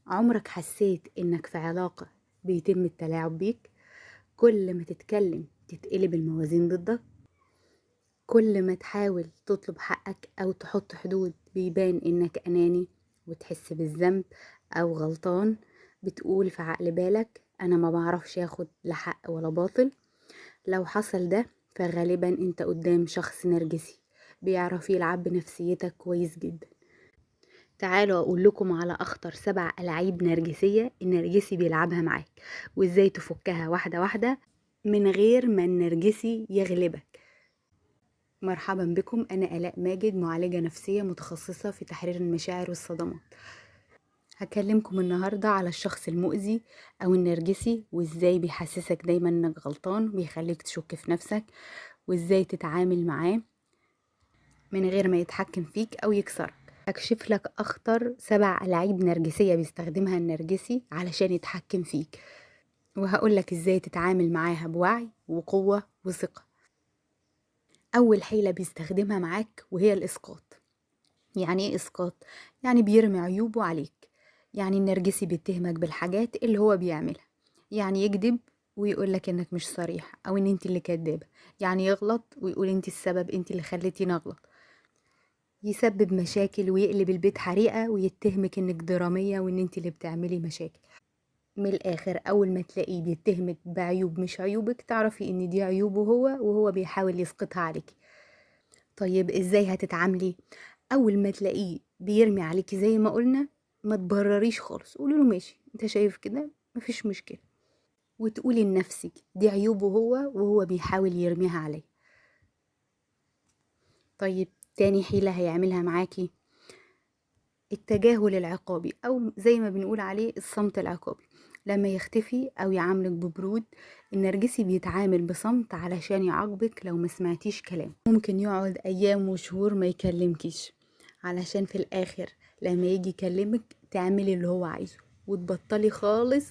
عمرك حسيت انك في علاقة بيتم التلاعب بيك؟ كل ما تتكلم تتقلب الموازين ضدك، كل ما تحاول تطلب حقك او تحط حدود بيبان انك اناني وتحس بالذنب او غلطان. بتقول في عقل بالك انا ما بعرفش اخد لا حق ولا باطل. لو حصل ده فغالبا انت قدام شخص نرجسي بيعرف يلعب بنفسيتك كويس جدا. تعالوا اقول لكم على اخطر 7 ألاعيب نرجسية النرجسي بيلعبها معاك، وازاي تفكها واحدة واحدة من غير ما النرجسي يغلبك. مرحبا بكم، انا آلاء ماجد، معالجة نفسية متخصصة في تحرير المشاعر والصدمات. هكلمكم النهاردة على الشخص المؤذي او النرجسي، وازاي بيحسسك دايما انك غلطان، بيخليك تشك في نفسك، وازاي تتعامل معاه من غير ما يتحكم فيك او يكسرك. هكشف لك اخطر 7 ألاعيب نرجسية بيستخدمها النرجسي علشان يتحكم فيك، وهقول لك ازاي تتعامل معاها بوعي وقوة وثقة. اول حيلة بيستخدمها معاك وهي الاسقاط. يعني ايه اسقاط؟ يعني بيرمي عيوبه عليك. يعني النرجسي بيتهمك بالحاجات اللي هو بيعملها، يعني يكذب ويقول لك انك مش صريح او ان انت اللي كدابة، يعني يغلط ويقول انت السبب، انت اللي خليتيني اغلط، يسبب مشاكل ويقلب البيت حريقة ويتهمك انك درامية وان انت اللي بتعملي مشاكل. من الاخر اول ما تلاقيه بيتهمك بعيوب مش عيوبك، تعرفي ان دي عيوبه هو وهو بيحاول يسقطها عليك. طيب ازاي هتتعاملي؟ اول ما تلاقيه بيرمي عليكي زي ما قلنا، ما تبرريش خالص، قولي له ماشي انت شايف كده، مفيش مشكلة، وتقولي لنفسك دي عيوبه هو وهو بيحاول يرميها عليا. طيب تاني حيلة هيعملها معاكي التجاهل العقابي، او زي ما بنقول عليه الصمت العقابي. لما يختفي او يعاملك ببرود، النرجسي بيتعامل بصمت علشان يعاقبك لو ما سمعتيش كلام. ممكن يقعد ايام وشهور ما يكلمكيش، علشان في الاخر لما يجي يكلمك تعملي اللي هو عايزه وتبطلي خالص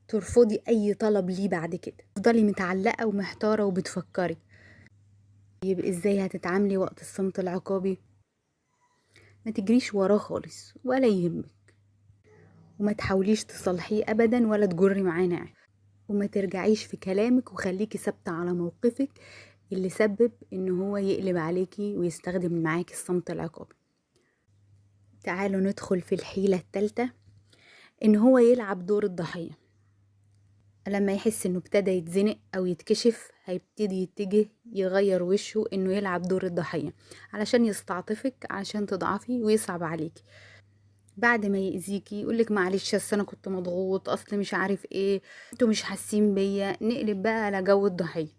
ترفضي اي طلب ليه. بعد كده تفضلي متعلقة ومحتارة وبتفكري. يبقى ازاي هتتعاملي وقت الصمت العقابي؟ ما تجريش وراه خالص ولا يهمك، وما تحاوليش تصلحيه ابدا ولا تجري معاه ناعم، وما ترجعيش في كلامك وخليكي ثابته على موقفك اللي سبب ان هو يقلب عليكي ويستخدم معاكي الصمت العقابي. تعالوا ندخل في الحيلة الثالثة، ان هو يلعب دور الضحية. لما يحس انه ابتدى يتزنق او يتكشف هيبتدي يتجه يغير وشه انه يلعب دور الضحية علشان يستعطفك، عشان تضعفي ويصعب عليكي. بعد ما يأذيكي يقولك معلش اصل انا كنت مضغوط، اصل مش عارف ايه، انتوا مش حاسين بيا، نقلب بقى على جو الضحية.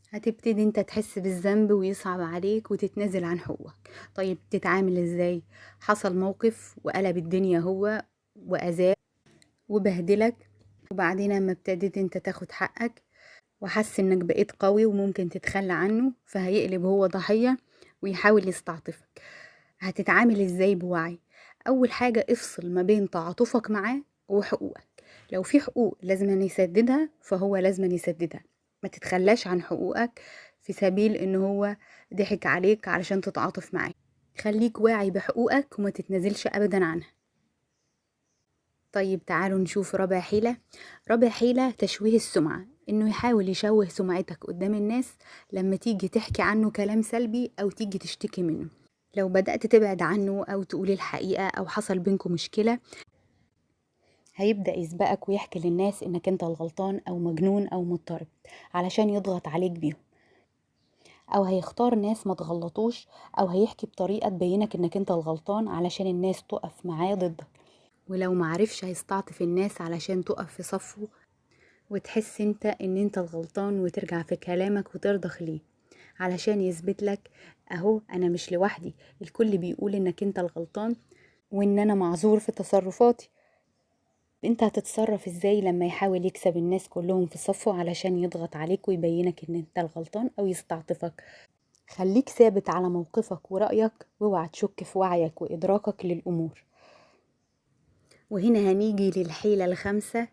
هتبتدي انت تحس بالذنب ويصعب عليك وتتنازل عن حقوقك. طيب تتعامل ازاي؟ حصل موقف وقلب الدنيا هو وأذاك وبهدلك، وبعدين اما ابتديت انت تاخد حقك وحس انك بقيت قوي وممكن تتخلى عنه، فهيقلب هو ضحية ويحاول يستعطفك. هتتعامل ازاي بوعي؟ اول حاجة افصل ما بين تعاطفك معاه وحقوقك. لو في حقوق لازم يسددها فهو لازم يسددها، ما تتخلاش عن حقوقك في سبيل ان هو ضحك عليك علشان تتعاطف معاه. خليك واعي بحقوقك وما تتنازلش ابدا عنها. طيب تعالوا نشوف رابع حيلة. رابع حيلة تشويه السمعة، انه يحاول يشوه سمعتك قدام الناس لما تيجي تحكي عنه كلام سلبي او تيجي تشتكي منه. لو بدأت تبعد عنه او تقولي الحقيقة او حصل بينكم مشكلة، هيبدأ يسبقك ويحكي للناس انك انت الغلطان او مجنون او مضطرب علشان يضغط عليك بيهم، او هيختار ناس ما تغلطوش، او هيحكي بطريقة تبينك انك انت الغلطان علشان الناس تقف معاه ضدك. ولو معرفش هيستعطف الناس علشان تقف في صفه وتحس انت ان انت الغلطان وترجع في كلامك وترضخ ليه علشان يثبت لك اهو انا مش لوحدي، الكل بيقول انك انت الغلطان وان انا معذور في تصرفاتي. انت هتتصرف ازاي لما يحاول يكسب الناس كلهم في صفه علشان يضغط عليك ويبينك ان انت الغلطان او يستعطفك؟ خليك ثابت على موقفك ورأيك، واوعى تشك في وعيك وإدراكك للأمور. وهنا هنيجي للحيلة الخامسة،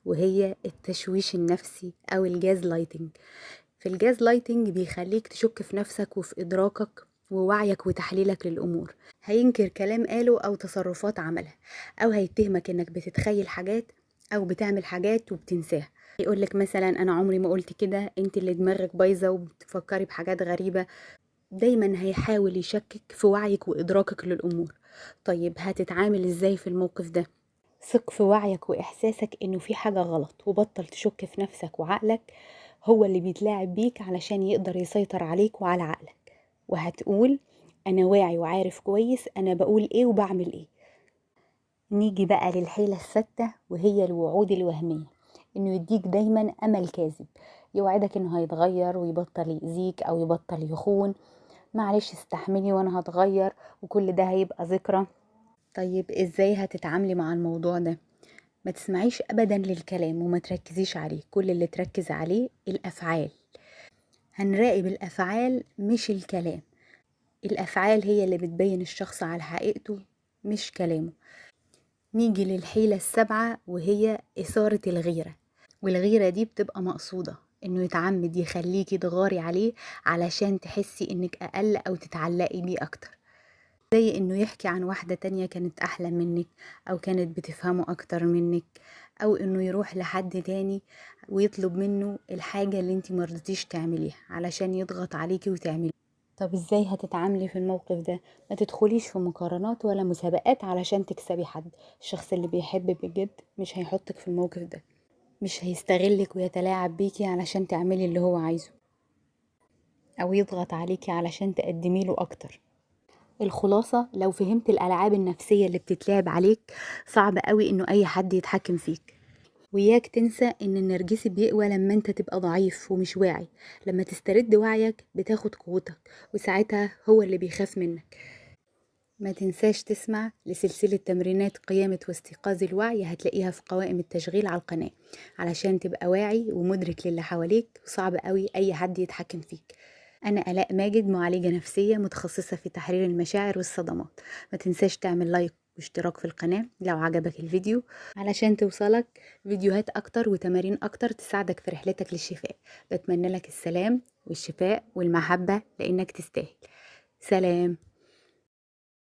وهي التشويش النفسي أو الجاز لايتنج. في الجاز لايتنج بيخليك تشك في نفسك وفي إدراكك ووعيك وتحليلك للأمور. هينكر كلام قاله أو تصرفات عملها، أو هيتهمك إنك بتتخيل حاجات أو بتعمل حاجات وبتنساها. يقولك مثلا أنا عمري ما قلت كده، انت اللي دماغك بايظة وبتفكري بحاجات غريبة. دايما هيحاول يشكك في وعيك وإدراكك للأمور. طيب هتتعامل ازاي في الموقف ده؟ ثق في وعيك وإحساسك إنه في حاجة غلط، وبطل تشك في نفسك وعقلك هو اللي بيتلاعب بيك علشان يقدر يسيطر عليك وعلى عقلك. وهتقول أنا واعي وعارف كويس أنا بقول إيه وبعمل إيه. نيجي بقى للحيلة الثابتة، وهي الوعود الوهمية. إنه يديك دايما أمل كاذب، يوعدك إنه هيتغير ويبطل يأذيك أو يبطل يخون. معلش استحملي وأنا هتغير وكل ده هيبقى ذكرى. طيب إزاي هتتعاملي مع الموضوع ده؟ ما تسمعيش ابدا للكلام وما تركزيش عليه، كل اللي تركز عليه الافعال. هنراقب الافعال مش الكلام. الافعال هي اللي بتبين الشخص على حقيقته مش كلامه. نيجي للحيلة السابعة، وهي إثارة الغيرة. والغيرة دي بتبقى مقصودة، إنه يتعمد يخليكي تغاري عليه علشان تحسي إنك أقل أو تتعلقي بيه أكتر. زي انه يحكي عن واحدة تانية كانت احلى منك، او كانت بتفهمه اكتر منك، او انه يروح لحد تاني ويطلب منه الحاجة اللي انتي مرضتيش تعمليها علشان يضغط عليكي وتعملي. طب ازاي هتتعاملي في الموقف ده؟ ما تدخليش في مقارنات ولا مسابقات علشان تكسبي حد. الشخص اللي بيحبك بجد مش هيحطك في الموقف ده، مش هيستغلك ويتلاعب بيكي علشان تعملي اللي هو عايزه، او يضغط عليكي علشان تقدمي له اكتر. الخلاصة، لو فهمت الألعاب النفسية اللي بتتلعب عليك صعب قوي إنه أي حد يتحكم فيك. وياك تنسى إن النرجسي بيقوى لما أنت تبقى ضعيف ومش واعي. لما تسترد وعيك بتاخد قوتك، وساعتها هو اللي بيخاف منك. ما تنساش تسمع لسلسلة تمرينات قيامة واستيقاظ الوعي، هتلاقيها في قوائم التشغيل على القناة، علشان تبقى واعي ومدرك للي حواليك، وصعب قوي أي حد يتحكم فيك. أنا آلاء ماجد، معالجة نفسية متخصصة في تحرير المشاعر والصدمات. ما تنساش تعمل لايك واشتراك في القناة لو عجبك الفيديو، علشان توصلك فيديوهات أكتر وتمارين أكتر تساعدك في رحلتك للشفاء. بتمنى لك السلام والشفاء والمحبة، لأنك تستاهل. سلام.